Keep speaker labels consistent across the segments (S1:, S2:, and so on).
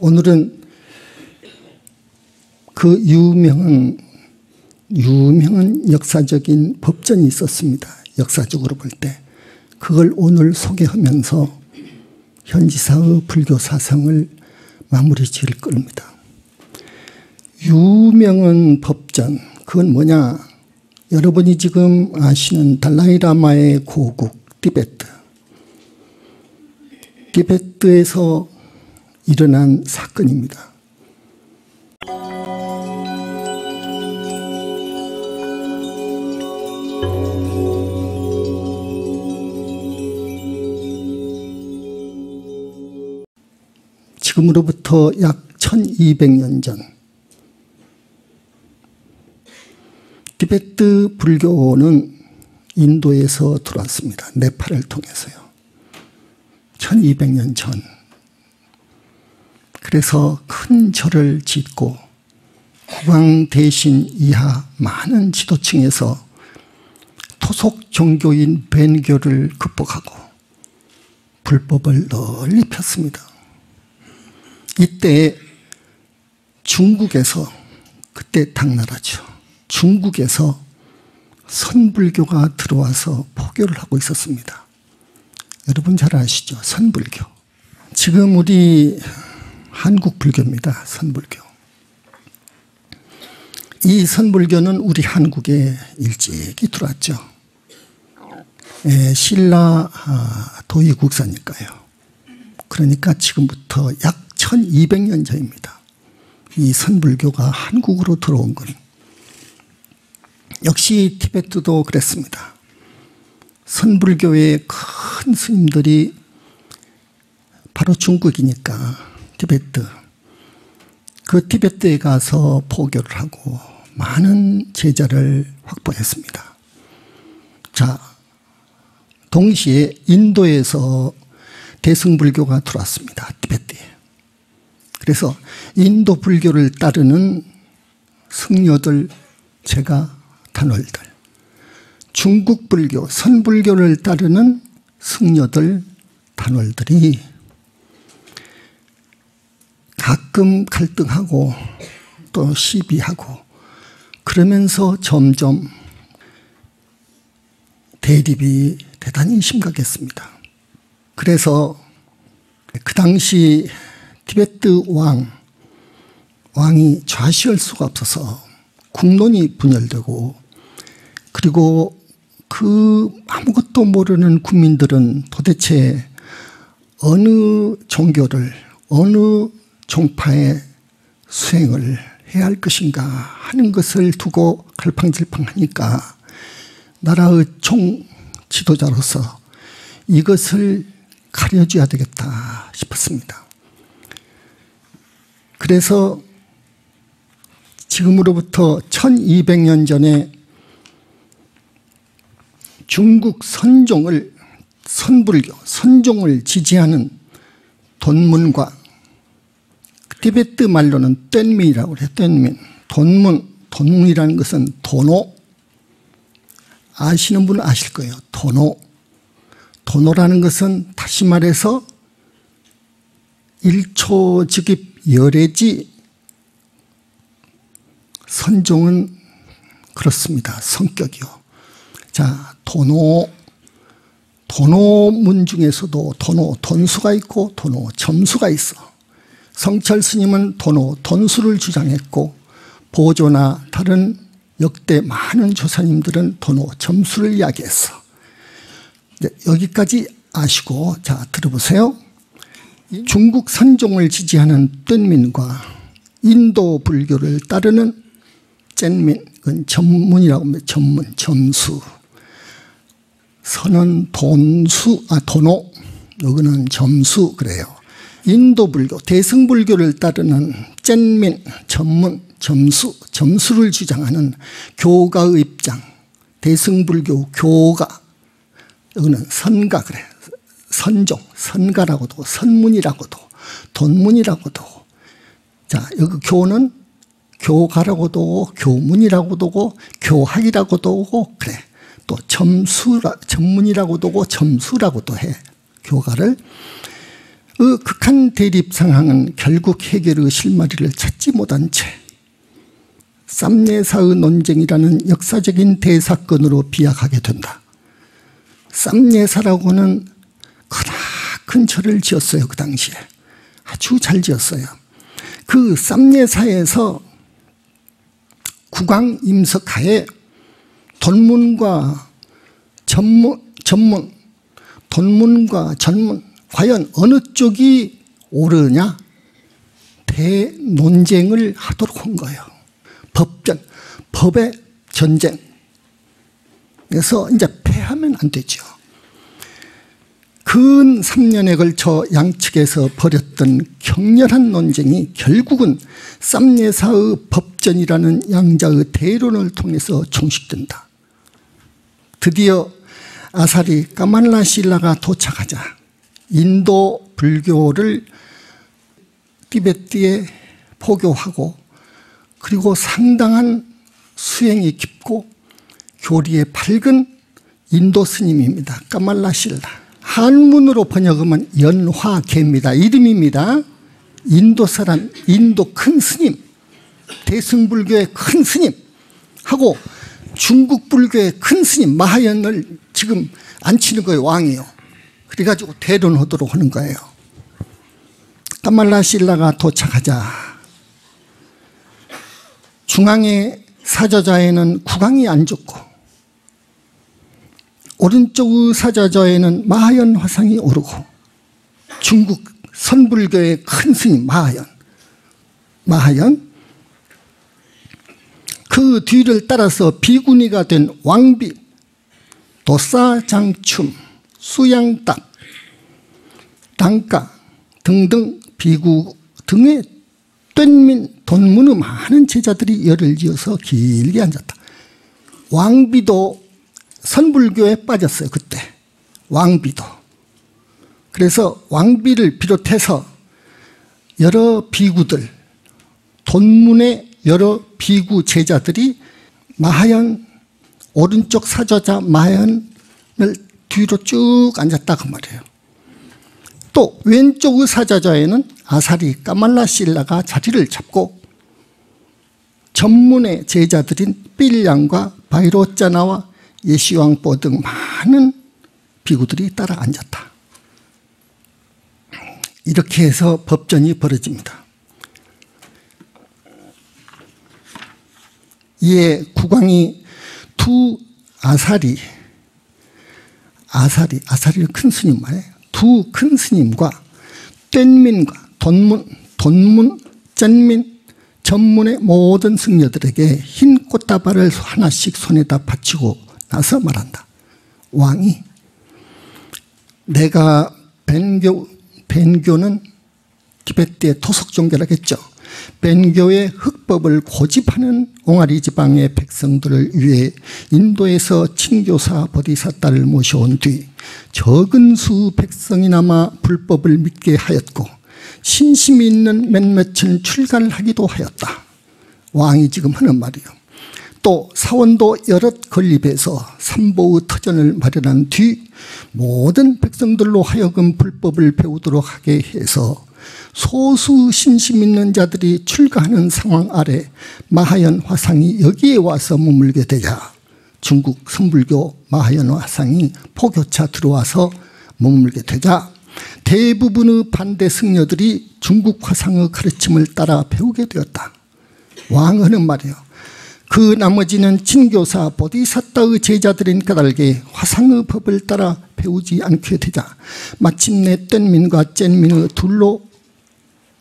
S1: 오늘은 그 유명한 역사적인 법전이 있었습니다. 역사적으로 볼 때. 그걸 오늘 소개하면서 현지사의 불교 사상을 마무리 지을 겁니다. 유명한 법전, 그건 뭐냐? 여러분이 지금 아시는 달라이라마의 고국 티베트에서 일어난 사건입니다. 지금으로부터 약 1200년 전 티베트 불교는 인도에서 들어왔습니다. 네팔을 통해서요. 1200년 전. 그래서 큰 절을 짓고 국왕 대신 이하 많은 지도층에서 토속 종교인 벤교를 극복하고 불법을 널리 폈습니다. 이때 중국에서, 그때 당나라죠. 중국에서 선불교가 들어와서 포교를 하고 있었습니다. 여러분 잘 아시죠? 선불교. 지금 우리 한국 불교입니다. 선불교. 이 선불교는 우리 한국에 일찍이 들어왔죠. 신라 도의국사니까요. 그러니까 지금부터 약 1200년 전입니다. 이 선불교가 한국으로 들어온 건. 역시 티베트도 그랬습니다. 선불교의 큰 스님들이 바로 중국이니까 티베트. 그 티베트에 가서 포교를 하고 많은 제자를 확보했습니다. 자, 동시에 인도에서 대승불교가 들어왔습니다. 티베트에. 그래서 인도 불교를 따르는 승려들, 제가 단월들, 중국 불교, 선불교를 따르는 승려들, 단월들이 가끔 갈등하고 또 시비하고 그러면서 점점 대립이 대단히 심각했습니다. 그래서 그 당시 티베트 왕이 좌시할 수가 없어서 국론이 분열되고, 그리고 그 아무것도 모르는 국민들은 도대체 어느 종교를, 어느 종파의 수행을 해야 할 것인가 하는 것을 두고 갈팡질팡하니까 나라의 총 지도자로서 이것을 가려줘야 되겠다 싶었습니다. 그래서 지금으로부터 1200년 전에 중국 선종을, 선불교, 선종을 지지하는 돈문과 티베트 말로는 뗀민이라고 해요. 뗀민. 돈문이라는 것은 도노. 아시는 분은 아실 거예요. 도노라는 것은 다시 말해서 일초즉입 열애지, 선종은 그렇습니다. 성격이요. 자, 도노문 중에서도 돈수가 있고 점수가 있어. 성철 스님은 돈수를 주장했고, 보조나 다른 역대 많은 조사님들은 점수를 이야기했어. 여기까지 아시고, 자, 들어보세요. 중국 선종을 지지하는 뗀민과 인도 불교를 따르는 젠민, 그건 전문이라고 합니다. 점수. 선은 도노, 여기는 점수, 그래요. 인도 불교, 대승불교를 따르는 젠민, 점수를 주장하는 교가의 입장, 대승불교 교가, 여기는 선가, 그래요. 선종, 선가라고도, 선문이라고도, 돈문이라고도. 자, 여기 교는 교가라고도, 교문이라고도, 교학이라고도, 그래. 또 전문이라고도, 점수라고도 해. 교가를. 극한 대립 상황은 결국 해결의 실마리를 찾지 못한 채 쌈예사의 논쟁이라는 역사적인 대사건으로 비약하게 된다. 쌈예사라고는 크나큰 절을 지었어요. 그 당시에 아주 잘 지었어요. 그 쌈예사에서 국왕 임석하에 돈문과 전문, 돈문과 전문 과연 어느 쪽이 옳으냐 대논쟁을 하도록 한 거예요. 법의 전쟁. 그래서 이제 패하면 안 되죠. 근 3년에 걸쳐 양측에서 벌였던 격렬한 논쟁이 결국은 쌈예사의 법전이라는 양자의 대론을 통해서 종식된다. 드디어 아사리 까말라 신라가 도착하자 인도 불교를 티베트에 포교하고 그리고 상당한 수행이 깊고 교리에 밝은 인도 스님입니다. 까말라 신라. 한문으로 번역하면 연화계입니다. 이름입니다. 인도 사람, 인도 큰 스님, 대승불교의 큰 스님 하고 중국 불교의 큰 스님 마하연을 지금 앉히는 거예요. 왕이요. 그래가지고 대론하도록 하는 거예요. 까말라 신라가 도착하자 중앙의 사저자에는 국왕이 앉았고 오른쪽의 사저자에는 마하연 화상이 오르고 중국 선불교의 큰 스님 마하연 그 뒤를 따라서 비구니가 된 왕비, 도사장춤, 수양답, 당가 등등 비구 등의 뗀민, 돈문의 많은 제자들이 열을 지어서 길게 앉았다. 왕비도 선불교에 빠졌어요. 그때 왕비도. 그래서 왕비를 비롯해서 여러 비구들, 돈문의 여러 비구 제자들이 마하연 오른쪽 사저자 마하연을 뒤로 쭉 앉았다 그 말이에요. 또 왼쪽의 사저자에는 아사리 까말라 신라가 자리를 잡고 전문의 제자들인 빌량과 바이로짜나와 예시왕보 등 많은 비구들이 따라 앉았다. 이렇게 해서 법전이 벌어집니다. 이에 국왕이 두 아사리는 큰 스님 말이에요. 두 큰 스님과 뗀민과 돈문, 짠민, 전문의 모든 승려들에게 흰 꽃다발을 하나씩 손에다 바치고 나서 말한다. 왕이 내가 벤교는 티베트의 토속 종교라겠죠. 벤교의 흑법을 고집하는 옹아리 지방의 백성들을 위해 인도에서 친교사 보디사타를 모셔온 뒤 적은 수 백성이나마 불법을 믿게 하였고 신심이 있는 몇몇은 출가를 하기도 하였다. 왕이 지금 하는 말이에요. 또 사원도 여럿 건립해서 삼보의 터전을 마련한 뒤 모든 백성들로 하여금 불법을 배우도록 하게 해서 소수 신심 있는 자들이 출가하는 상황 아래 마하연 화상이 여기에 와서 머물게 되자 중국 선불교 마하연 화상이 포교차 들어와서 머물게 되자 대부분의 반대 승려들이 중국 화상의 가르침을 따라 배우게 되었다. 왕은 하는 말이에요. 그 나머지는 친교사 보디사타의 제자들인 까닭에 화상의 법을 따라 배우지 않게 되자 마침내 뗀민과 짠민의 둘로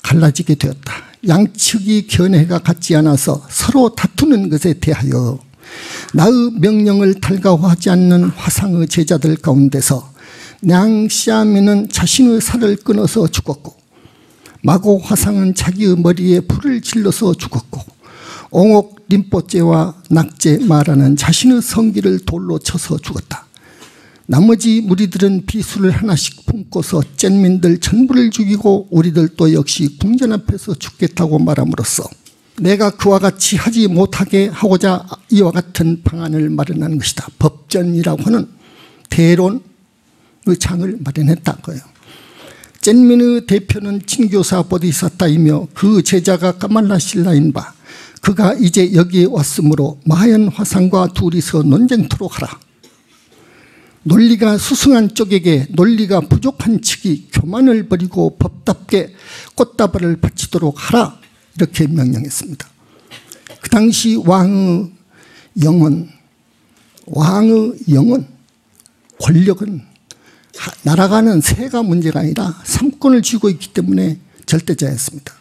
S1: 갈라지게 되었다. 양측이 견해가 같지 않아서 서로 다투는 것에 대하여 나의 명령을 달가워하지 않는 화상의 제자들 가운데서 냥시아미는 자신의 살을 끊어서 죽었고 마고 화상은 자기의 머리에 불을 질러서 죽었고 옹옥 림포제와 낙제 마라는 자신의 성기를 돌로 쳐서 죽었다. 나머지 무리들은 비수를 하나씩 품고서 짠민들 전부를 죽이고 우리들도 역시 궁전 앞에서 죽겠다고 말함으로써 내가 그와 같이 하지 못하게 하고자 이와 같은 방안을 마련한 것이다. 법전이라고 하는 대론의 장을 마련했다는 거예요. 젠민의 대표는 진교사 보디사타이며 그 제자가 까말라실라인 바 그가 이제 여기에 왔으므로 마하얀 화상과 둘이서 논쟁토록 하라. 논리가 수승한 쪽에게 논리가 부족한 측이 교만을 버리고 법답게 꽃다발을 바치도록 하라. 이렇게 명령했습니다. 그 당시 왕의 영혼, 권력은 날아가는 새가 문제가 아니라 삼권을 쥐고 있기 때문에 절대자였습니다.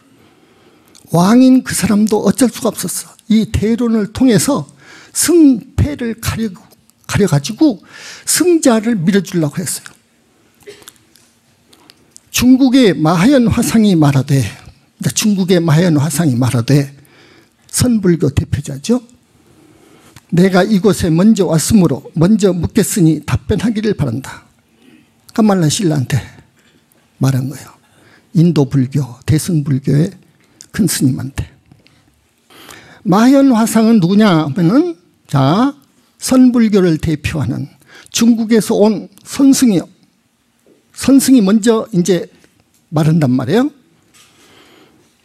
S1: 왕인 그 사람도 어쩔 수가 없었어. 이 대론을 통해서 승패를 가려가지고 승자를 밀어주려고 했어요. 중국의 마하얀 화상이 말하되, 선불교 대표자죠. 내가 이곳에 먼저 왔으므로 먼저 묻겠으니 답변하기를 바란다. 까말라실라한테 말한 거예요. 인도 불교, 대승불교의 큰 스님한테. 마하얀 화상은 누구냐 하면은, 자, 선불교를 대표하는 중국에서 온 선승이 먼저 이제 말한단 말이에요.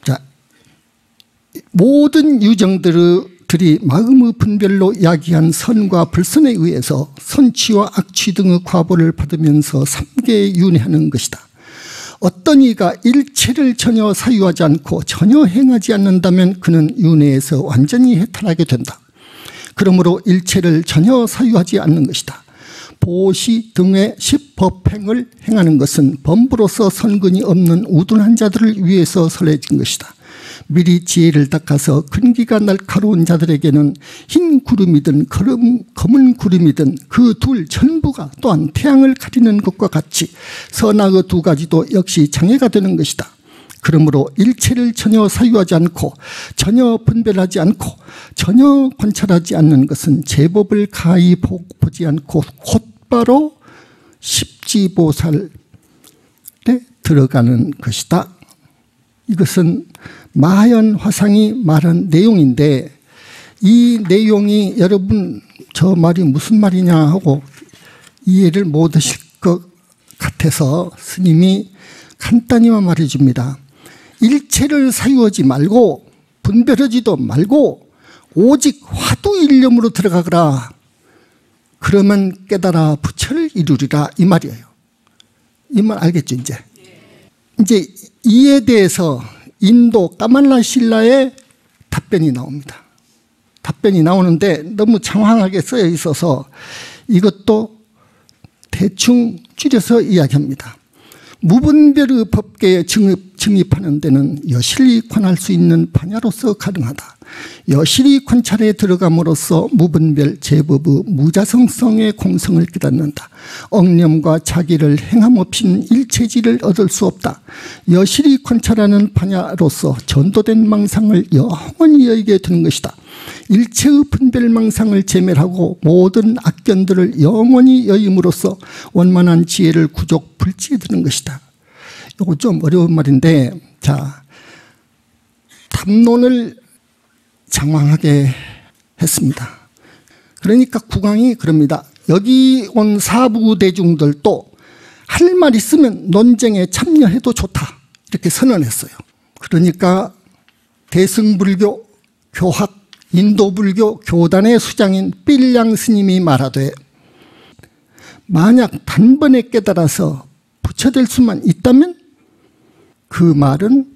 S1: 자, 모든 유정들이 마음의 분별로 야기한 선과 불선에 의해서 선취와 악취 등의 과보를 받으면서 삼계에 윤회하는 것이다. 어떤 이가 일체를 전혀 사유하지 않고 전혀 행하지 않는다면 그는 윤회에서 완전히 해탈하게 된다. 그러므로 일체를 전혀 사유하지 않는 것이다. 보시 등의 십법행을 행하는 것은 범부로서 선근이 없는 우둔한 자들을 위해서 설해진 것이다. 미리 지혜를 닦아서 근기가 날카로운 자들에게는 흰 구름이든 검은 구름이든 그 둘 전부가 또한 태양을 가리는 것과 같이 선악의 두 가지도 역시 장애가 되는 것이다. 그러므로 일체를 전혀 사유하지 않고 전혀 분별하지 않고 전혀 관찰하지 않는 것은 제법을 가히 보지 않고 곧바로 십지보살에 들어가는 것이다. 이것은 마하얀 화상이 말한 내용인데, 이 내용이 여러분 저 말이 무슨 말이냐 하고 이해를 못하실 것 같아서 스님이 간단히만 말해줍니다. 일체를 사유하지 말고 분별하지도 말고 오직 화두일념으로 들어가거라. 그러면 깨달아 부처를 이루리라, 이 말이에요. 이 말 알겠죠? 이제 이에 대해서 인도 까말라실라의 답변이 나옵니다. 답변이 나오는데 너무 장황하게 쓰여 있어서 이것도 대충 줄여서 이야기합니다. 무분별의 법계에 증입하는 데는 여실히 관할 수 있는 반야로서 가능하다. 여실히 관찰에 들어감으로써 무분별 제법의 무자성성의 공성을 깨닫는다. 억념과 자기를 행함 없이는 일체지를 얻을 수 없다. 여실히 관찰하는 반야로서 전도된 망상을 영원히 여기게 되는 것이다. 일체의 분별망상을 제멸하고 모든 악견들을 영원히 여임으로써 원만한 지혜를 구족 불지에 드는 것이다. 이거 좀 어려운 말인데, 자, 담론을 장황하게 했습니다. 그러니까 국왕이 그럽니다. 여기 온 사부 대중들도 할 말 있으면 논쟁에 참여해도 좋다, 이렇게 선언했어요. 그러니까 대승불교 교학 인도불교 교단의 수장인 삘량 스님이 말하되, 만약 단번에 깨달아서 부처될 수만 있다면 그 말은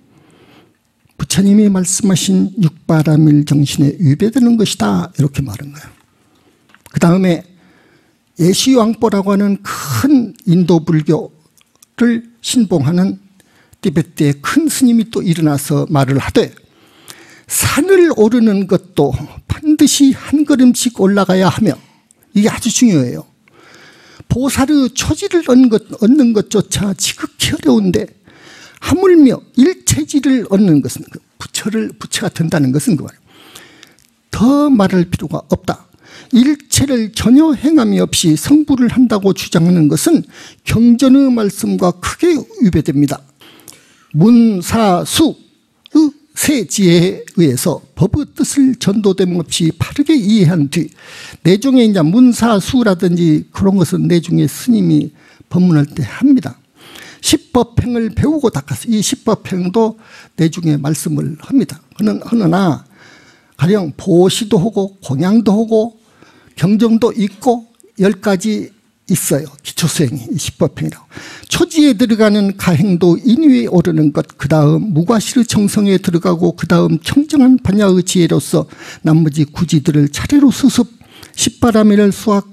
S1: 부처님이 말씀하신 육바라밀 정신에 위배되는 것이다, 이렇게 말한 거예요. 그 다음에 예시왕뽀라고 하는 큰 인도불교를 신봉하는 티베트의 큰 스님이 또 일어나서 말을 하되, 산을 오르는 것도 반드시 한 걸음씩 올라가야 하며, 이게 아주 중요해요. 보살의 초지를 얻는 것조차 지극히 어려운데 하물며 일체지를 얻는 것은, 부처가 된다는 것은 그 말이에요. 더 말할 필요가 없다. 일체를 전혀 행함이 없이 성불을 한다고 주장하는 것은 경전의 말씀과 크게 위배됩니다. 문사수의 새 지혜에 의해서 법의 뜻을 전도됨 없이 바르게 이해한 뒤, 내중에 이제 문사수라든지 그런 것은 내중에 스님이 법문할 때 합니다. 십법행을 배우고 닦았어요. 이 십법행도 내중에 말씀을 합니다. 그러나 가령 보시도 하고 공양도 하고 경정도 있고 10가지 있어요. 기초수행이 이 십법행이라고. 초지에 들어가는 가행도 인위에 오르는 것, 그 다음 무과실의 정성에 들어가고 그 다음 청정한 반야의 지혜로서 나머지 구지들을 차례로 수습, 십바라밀을 수학,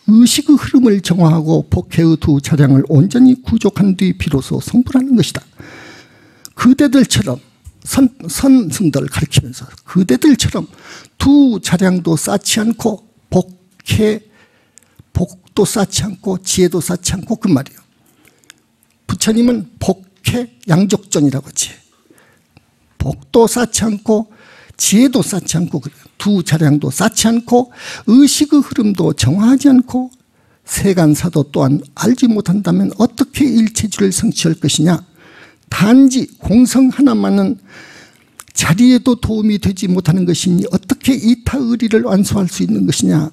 S1: 의식의 흐름을 정화하고 복해의 두 차량을 온전히 구족한 뒤 비로소 성불하는 것이다. 그대들처럼 선승들 가르치면서 그대들처럼 두 차량도 쌓지 않고 복도 쌓지 않고 지혜도 쌓지 않고 그 말이에요. 부처님은 복해 양족전이라고 하지. 복도 쌓지 않고 지혜도 쌓지 않고 그래요. 두 차량도 쌓지 않고 의식의 흐름도 정화하지 않고 세간사도 또한 알지 못한다면 어떻게 일체주를 성취할 것이냐. 단지 공성 하나만은 자리에도 도움이 되지 못하는 것이니 어떻게 이타의리를 완수할 수 있는 것이냐.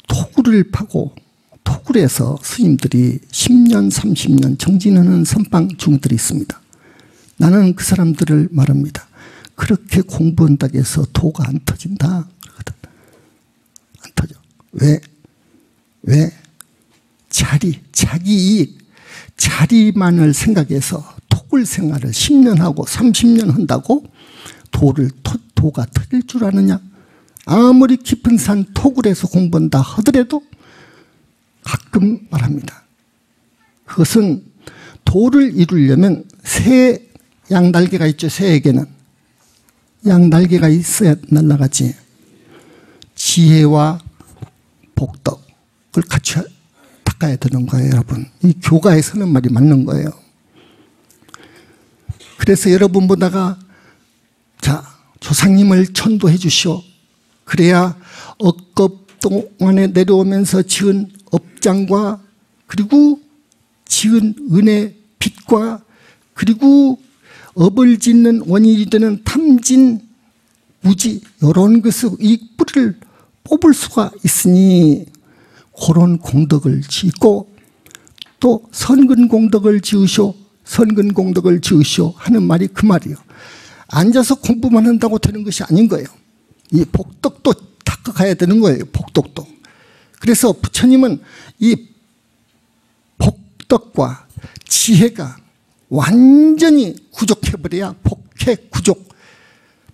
S1: 토굴을 파고 토굴에서 스님들이 10년 30년 정진하는 선방 중들이 있습니다. 나는 그 사람들을 말합니다. 그렇게 공부한다고 해서 도가 안 터진다. 그러거든. 안 터져. 왜? 자기 이익, 자리만을 생각해서 토굴 생활을 10년 하고 30년 한다고 도가 터질 줄 아느냐? 아무리 깊은 산 토굴에서 공부한다 하더라도 가끔 말합니다. 그것은 도를 이루려면 새 양날개가 있죠. 새에게는 양날개가 있어야 날아가지. 지혜와 복덕을 같이 닦아야 되는 거예요, 여러분. 이 교가에서 하는 말이 맞는 거예요. 그래서 여러분 보다가 자, 조상님을 천도해 주시오. 그래야 억겁 동안에 내려오면서 지은 업장과 그리고 지은 은혜 빚과 그리고 업을 짓는 원인이 되는 탐진 무지 이런 것을 이 뿌리를 뽑을 수가 있으니 그런 공덕을 짓고 또 선근공덕을 지으시오. 선근공덕을 지으시오 하는 말이 그 말이에요. 앉아서 공부만 한다고 되는 것이 아닌 거예요. 이 복덕도 닦아가야 되는 거예요. 복덕도. 그래서 부처님은 이 복덕과 지혜가 완전히 구족해버려야 복해 구족,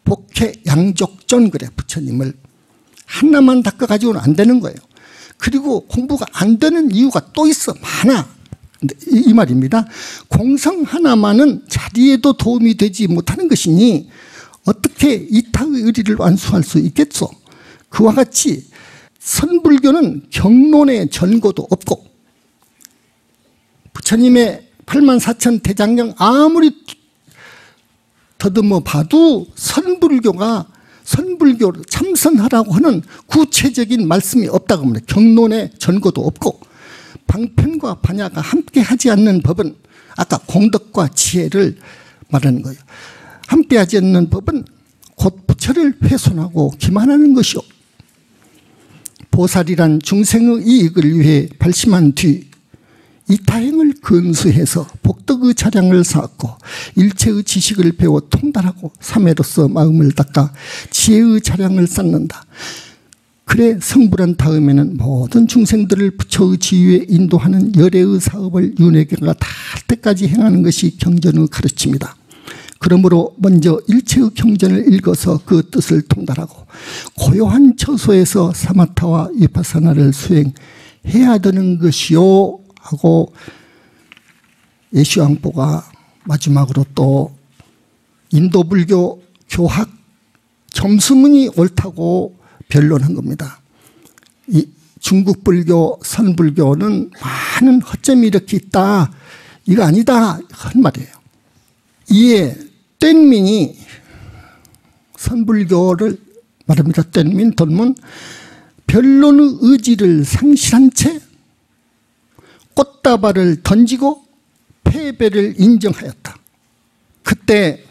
S1: 복해 양족전 그래. 부처님을 하나만 닦아가지고는 안 되는 거예요. 그리고 공부가 안 되는 이유가 또 있어. 많아. 근데 이 말입니다. 공성 하나만은 자리에도 도움이 되지 못하는 것이니 어떻게 이타의 의리를 완수할 수 있겠소? 그와 같이 선불교는 경론의 전고도 없고 부처님의 84,000 대장경 아무리 더듬어 봐도 선불교로 참선하라고 하는 구체적인 말씀이 없다고 합니다. 경론의 전고도 없고 방편과 반야가 함께 하지 않는 법은 아까 공덕과 지혜를 말하는 거예요. 함께 하지 않는 법은 곧 부처를 훼손하고 기만하는 것이요. 보살이란 중생의 이익을 위해 발심한 뒤 이타행을 근수해서 복덕의 차량을 쌓고 일체의 지식을 배워 통달하고 사매로서 마음을 닦아 지혜의 차량을 쌓는다. 그래 성불한 다음에는 모든 중생들을 부처의 지위에 인도하는 열애의 사업을 윤회계가 다 할 때까지 행하는 것이 경전의 가르침이다. 그러므로 먼저 일체의 경전을 읽어서 그 뜻을 통달하고 고요한 처소에서 사마타와 위파사나를 수행해야 되는 것이요 하고 예시왕보가 마지막으로 또 인도불교 교학 점수문이 옳다고 변론한 겁니다. 이 중국불교, 선불교는 많은 허점이 이렇게 있다. 이거 아니다. 한 말이에요. 이에 뗀민이 선불교를 말합니다. 뗀민, 돈문 변론의 의지를 상실한 채 꽃다발을 던지고 패배를 인정하였다. 그때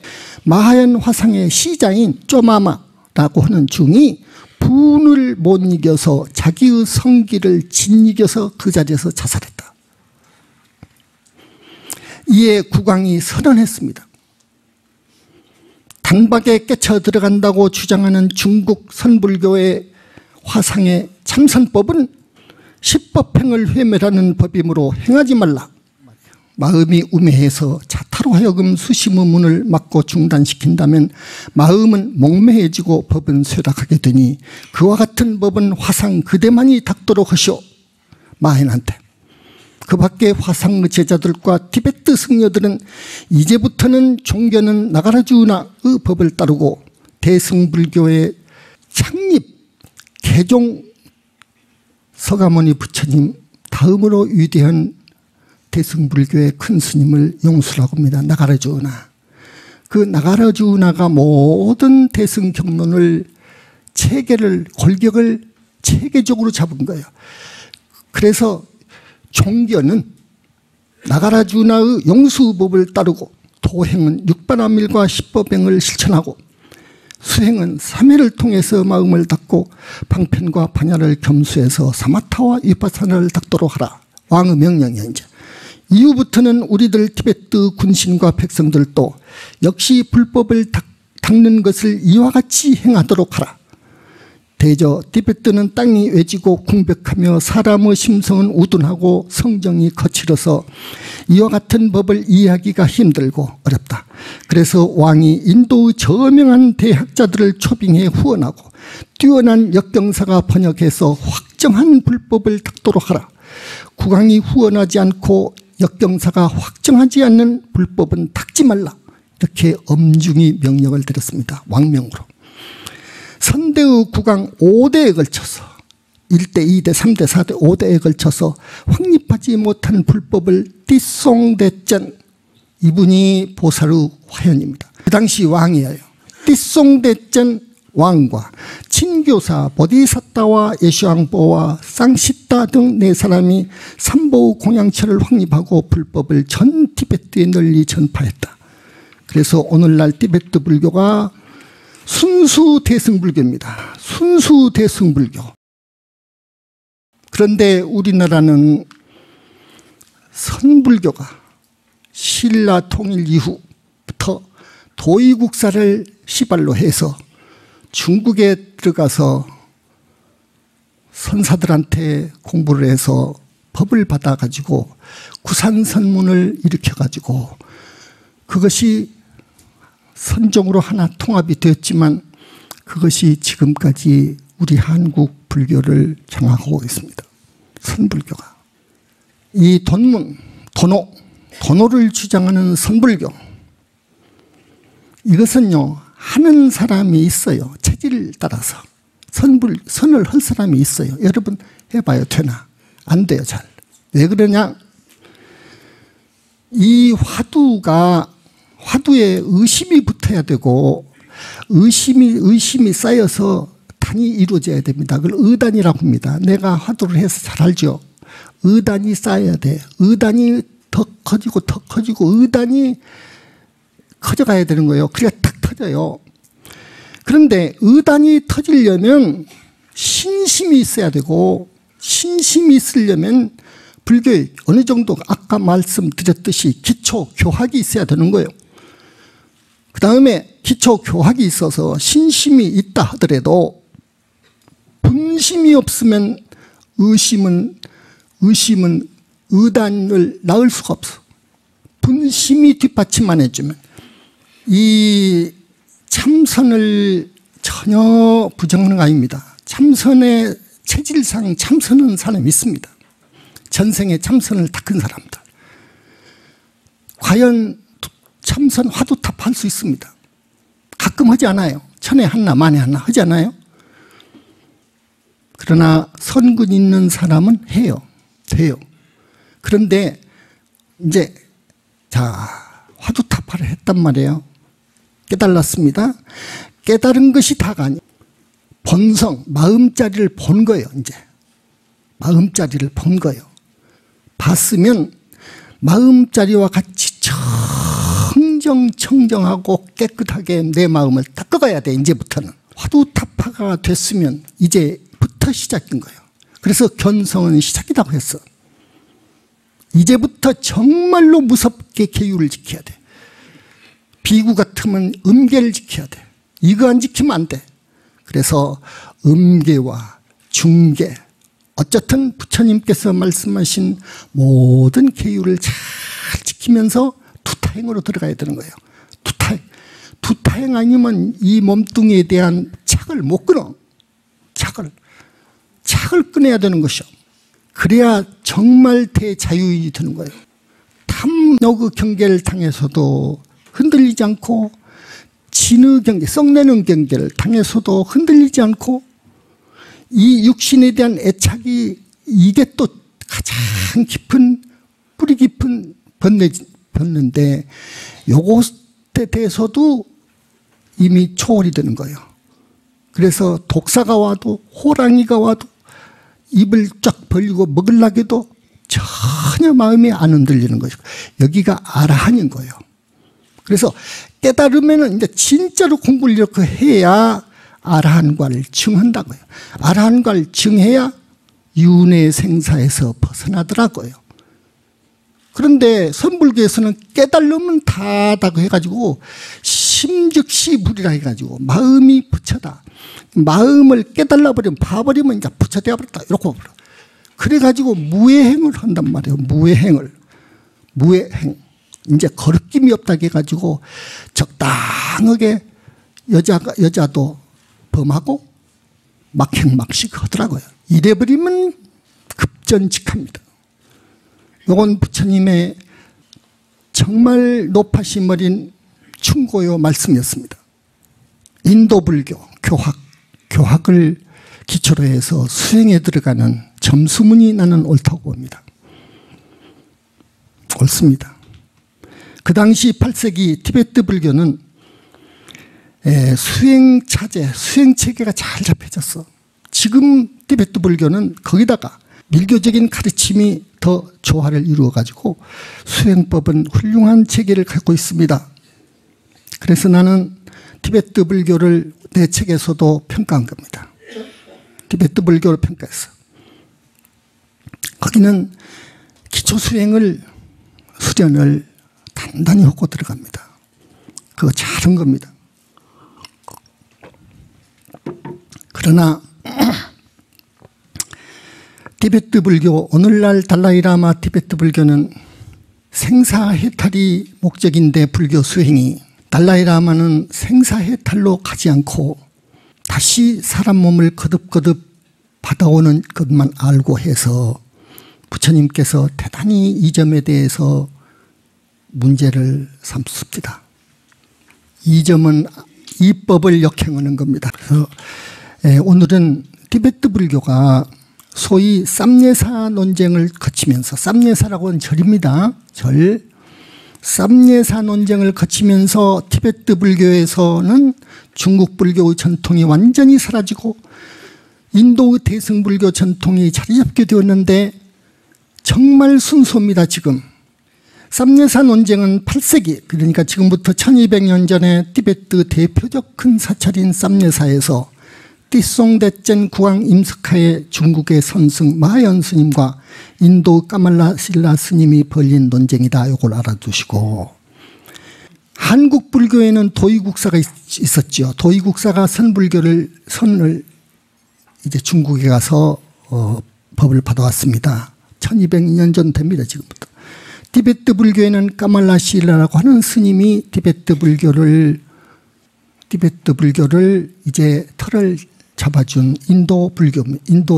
S1: 마하얀 화상의 시장인 쪼마마라고 하는 중이 분을 못 이겨서 자기의 성기를 짓이겨서 그 자리에서 자살했다. 이에 국왕이 선언했습니다. 단박에 깨쳐 들어간다고 주장하는 중국 선불교의 화상의 참선법은 십법행을 회멸하는 법이므로 행하지 말라. 마음이 우매해서 자타로 하여금 수심의 문을 막고 중단시킨다면 마음은 목매해지고 법은 쇠락하게 되니 그와 같은 법은 화상 그대만이 닦도록 하시오. 마헨한테. 그 밖에 화상의 제자들과 티베트 승려들은 이제부터는 종교는 나가라주나의 법을 따르고 대승불교의 창립 개종 서가모니 부처님 다음으로 위대한 대승불교의 큰 스님을 용수라고 합니다. 나가라주나. 그 나가라주나가 모든 대승 경론을 체계를 골격을 체계적으로 잡은 거예요. 그래서 종교는 나가라주나의 용수법을 따르고 도행은 육반암일과 십법행을 실천하고 수행은 삼회를 통해서 마음을 닦고 방편과 반야를 겸수해서 사마타와 위파사나를 닦도록 하라. 왕의 명령이야. 이제 이후부터는 우리들 티베트 군신과 백성들도 역시 불법을 닦는 것을 이와 같이 행하도록 하라. 대저 티베트는 땅이 외지고 궁벽하며 사람의 심성은 우둔하고 성정이 거칠어서 이와 같은 법을 이해하기가 힘들고 어렵다. 그래서 왕이 인도의 저명한 대학자들을 초빙해 후원하고 뛰어난 역경사가 번역해서 확정한 불법을 닦도록 하라. 국왕이 후원하지 않고 역경사가 확정하지 않는 불법은 닦지 말라. 이렇게 엄중히 명령을 드렸습니다. 왕명으로. 선대의 국왕 5대에 걸쳐서 1대, 2대, 3대, 4대, 5대에 걸쳐서 확립하지 못한 불법을 띠송대전, 이분이 보살의 화현입니다. 그 당시 왕이에요. 띠송대전 왕과 친교사 보디사타와 예수왕보와 쌍시타 등 4사람이 삼보의 공양처를 확립하고 불법을 전 티베트에 널리 전파했다. 그래서 오늘날 티베트 불교가 순수 대승불교입니다. 순수 대승불교. 그런데 우리나라는 선불교가 신라 통일 이후부터 도의국사를 시발로 해서 중국에 들어가서 선사들한테 공부를 해서 법을 받아가지고 구산선문을 일으켜가지고 그것이 선종으로 하나 통합이 되었지만 그것이 지금까지 우리 한국 불교를 장악하고 있습니다. 선불교가. 이 돈문, 도노를 주장하는 선불교, 이것은요 하는 사람이 있어요. 체질을 따라서 선을 할 사람이 있어요. 여러분 해봐요. 되나? 안 돼요. 잘. 왜 그러냐? 이 화두에 의심이 붙어야 되고 의심이 쌓여서 단이 이루어져야 됩니다. 그걸 의단이라고 합니다. 내가 화두를 해서 잘 알죠. 의단이 쌓여야 돼. 의단이 더 커지고 더 커지고 의단이 커져가야 되는 거예요. 그래야 탁 터져요. 그런데 의단이 터지려면 신심이 있어야 되고 신심이 있으려면 불교에 어느 정도 아까 말씀드렸듯이 기초 교학이 있어야 되는 거예요. 그 다음에 기초 교학이 있어서 신심이 있다 하더라도 분심이 없으면 의심은 의단을 낳을 수가 없어. 분심이 뒷받침 안 해주면 이 참선을 전혀 부정하는 거 아닙니다. 참선의 체질상 참선은 사람이 있습니다. 전생에 참선을 닦은 사람들. 과연 참선 화두탑 할 수 있습니다. 가끔 하지 않아요. 천에 하나 만에 하나 하지 않아요. 그러나 선근 있는 사람은 해요. 돼요. 그런데 이제 화두탑화를 했단 말이에요. 깨달았습니다. 깨달은 것이 다가 아니에요. 본성, 마음자리를 본 거예요. 이제 마음자리를 본 거예요. 봤으면 마음자리와 같이 청정하고 깨끗하게 내 마음을 닦아가야 돼. 이제부터는 화두탑 격파가 됐으면 이제부터 시작인 거예요. 그래서 견성은 시작이라고 했어. 이제부터 정말로 무섭게 계율을 지켜야 돼. 비구 같으면 음계를 지켜야 돼. 이거 안 지키면 안 돼. 그래서 음계와 중계, 어쨌든 부처님께서 말씀하신 모든 계율을 잘 지키면서 두타행으로 들어가야 되는 거예요. 두타행 아니면 이 몸뚱이에 대한 착을 못 끊어. 착을 끊어야 되는 것이요. 그래야 정말 대자유인이 되는 거예요. 탐욕의 경계를 당해서도 흔들리지 않고, 진의 경계, 썩내는 경계를 당해서도 흔들리지 않고, 이 육신에 대한 애착이 이게 또 가장 깊은, 뿌리 깊은 번뇌인데, 요것에 대해서도 이미 초월이 되는 거예요. 그래서 독사가 와도, 호랑이가 와도 입을 쫙 벌리고 먹으려고 해도 전혀 마음이 안 흔들리는 것이고, 여기가 아라한인 거예요. 그래서 깨달으면은 이제 진짜로 공부를 이렇게 해야 아라한과를 증한다고요. 아라한과를 증해야 윤회 생사에서 벗어나더라고요. 그런데 선불교에서는 깨달으면 다다고 해가지고 심즉시 불이라 해가지고 마음이 부처다. 마음을 깨달아 버리면 봐버리면 이제 부처되어 버렸다. 이렇게 버려. 그래가지고 무해행을 한단 말이에요. 무해행. 이제 거리낌이 없다 해가지고 적당하게 여자도 범하고 막행막식 하더라고요. 이래버리면 급전직합니다. 이건 부처님의 정말 높아심 어린 충고요 말씀이었습니다. 인도 불교 교학을 기초로 해서 수행에 들어가는 점수문이 나는 옳다고 봅니다. 옳습니다. 그 당시 8세기 티베트 불교는 수행차제, 수행체계가 잘 잡혀졌어. 지금 티베트 불교는 거기다가 밀교적인 가르침이 더 조화를 이루어가지고 수행법은 훌륭한 체계를 갖고 있습니다. 그래서 나는 티베트 불교를 내 책에서도 평가한 겁니다. 티베트 불교를 평가했어. 거기는 기초 수행을, 수련을 단단히 하고 들어갑니다. 그거 잘한 겁니다. 그러나 티베트 불교, 오늘날 달라이라마 티베트 불교는 생사해탈이 목적인데 불교 수행이, 달라이라마는 생사해탈로 가지 않고 다시 사람 몸을 거듭거듭 받아오는 것만 알고 해서 부처님께서 대단히 이 점에 대해서 문제를 삼습니다. 이 점은 이법을 역행하는 겁니다. 그래서 오늘은 티베트 불교가 소위 쌈예사 논쟁을 거치면서, 쌈예사라고 하는 절입니다. 절. 쌈예사 논쟁을 거치면서 티베트 불교에서는 중국 불교의 전통이 완전히 사라지고 인도의 대승불교 전통이 자리 잡게 되었는데, 정말 순수입니다. 지금 쌈예사 논쟁은 8세기, 그러니까 지금부터 1200년 전에 티베트 대표적 큰 사찰인 쌈예사에서 띠송대젠 구왕 임석하의 중국의 선승 마연 스님과 인도 까말라 실라 스님이 벌린 논쟁이다. 이걸 알아두시고, 한국 불교에는 도의국사가 있었죠. 도의국사가 선을 이제 중국에 가서 법을 받아왔습니다. 1200년 전 됩니다. 지금부터. 티베트 불교에는 까말라 실라라고 하는 스님이 티베트 불교를 이제 털을 잡아준 인도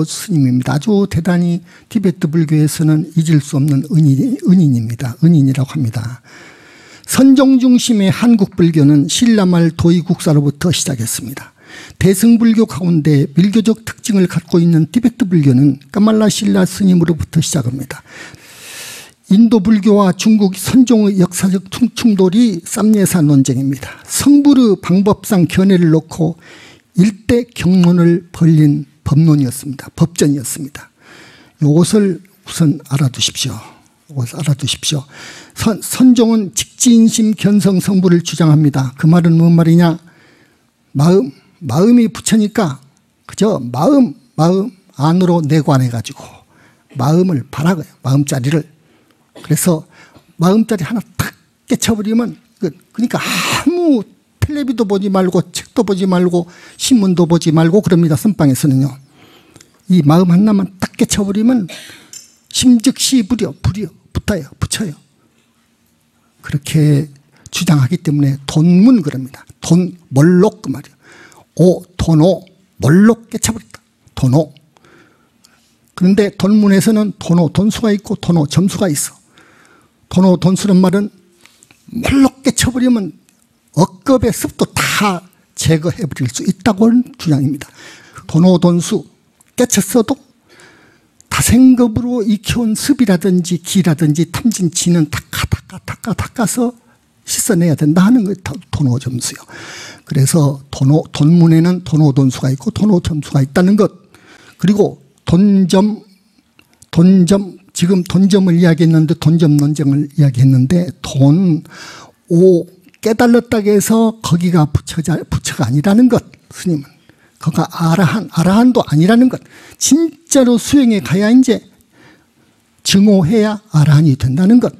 S1: 스님입니다. 아주 대단히 티베트 불교에서는 잊을 수 없는 은인입니다. 은인이라고 합니다. 선종 중심의 한국 불교는 신라말 도의국사로부터 시작했습니다. 대승불교 가운데 밀교적 특징을 갖고 있는 티베트 불교는 까말라 실라 스님으로부터 시작합니다. 인도 불교와 중국 선종의 역사적 충돌이 쌈예사 논쟁입니다. 성불의 방법상 견해를 놓고 일대 경론을 벌린 법전이었습니다. 이것을 우선 알아두십시오. 선종은 직지인심 견성 성불을 주장합니다. 그 말은 뭔 말이냐? 마음이 부처니까 그저 마음 안으로 내관해가지고 마음을 바라고요. 마음자리를. 그래서 마음자리 하나 탁 깨쳐버리면 그러니까 아무 텔레비도 보지 말고 책도 보지 말고 신문도 보지 말고 그럽니다. 선방에서는요. 이 마음 하나만 딱 깨쳐버리면 심즉시 붙여요. 그렇게 주장하기 때문에 돈문 그럽니다. 몰록 그 말이에요. 돈오 몰록 깨쳐버렸다. 돈오. 그런데 돈문에서는 돈수가 있고 돈오 점수가 있어. 돈오 돈수란 말은 몰록 깨쳐버리면 억겁의 습도 다 제거해버릴 수 있다고는 주장입니다. 돈오 돈수 깨쳤어도 다생겁으로 익혀온 습이라든지 기라든지 탐진치는 닦아서 씻어내야 된다 하는 게 돈오 점수요. 그래서 돈문에는 돈오 돈수가 있고 돈오 점수가 있다는 것. 그리고 돈점 지금 돈점을 이야기했는데 돈점 논쟁을 이야기했는데 깨달았다고 해서 거기가 부처가 아니라는 것. 스님은 거기가 아라한도 아니라는 것. 진짜로 수행에 가야 이제 증오해야 아라한이 된다는 것.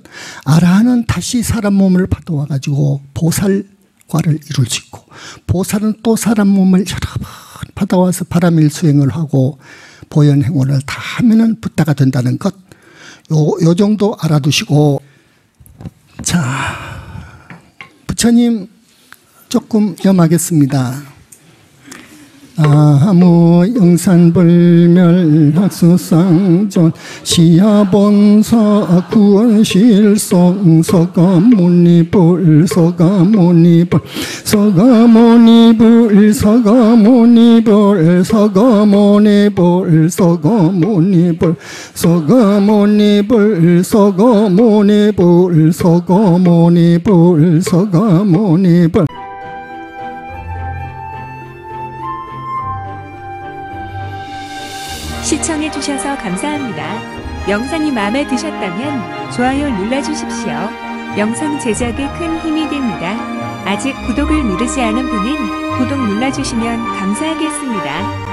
S1: 아라한은 다시 사람 몸을 받아와 가지고 보살과를 이룰 수 있고, 보살은 또 사람 몸을 여러 번 받아와서 바람일 수행을 하고 보현 행원을 다 하면은 붓다가 된다는 것. 요 정도 알아두시고, 자, 부처님 조금 염하겠습니다. 아무 영산불멸 학수상존 시야본사 구원실송 서가모니불 서가모니불 서가모니불 서가모니불 서가모니불 서가모니불 서가모니불 서가모니불 서가모니불 서가모니불.
S2: 시청해주셔서 감사합니다. 영상이 마음에 드셨다면 좋아요 눌러주십시오. 영상 제작에 큰 힘이 됩니다. 아직 구독을 누르지 않은 분은 구독 눌러주시면 감사하겠습니다.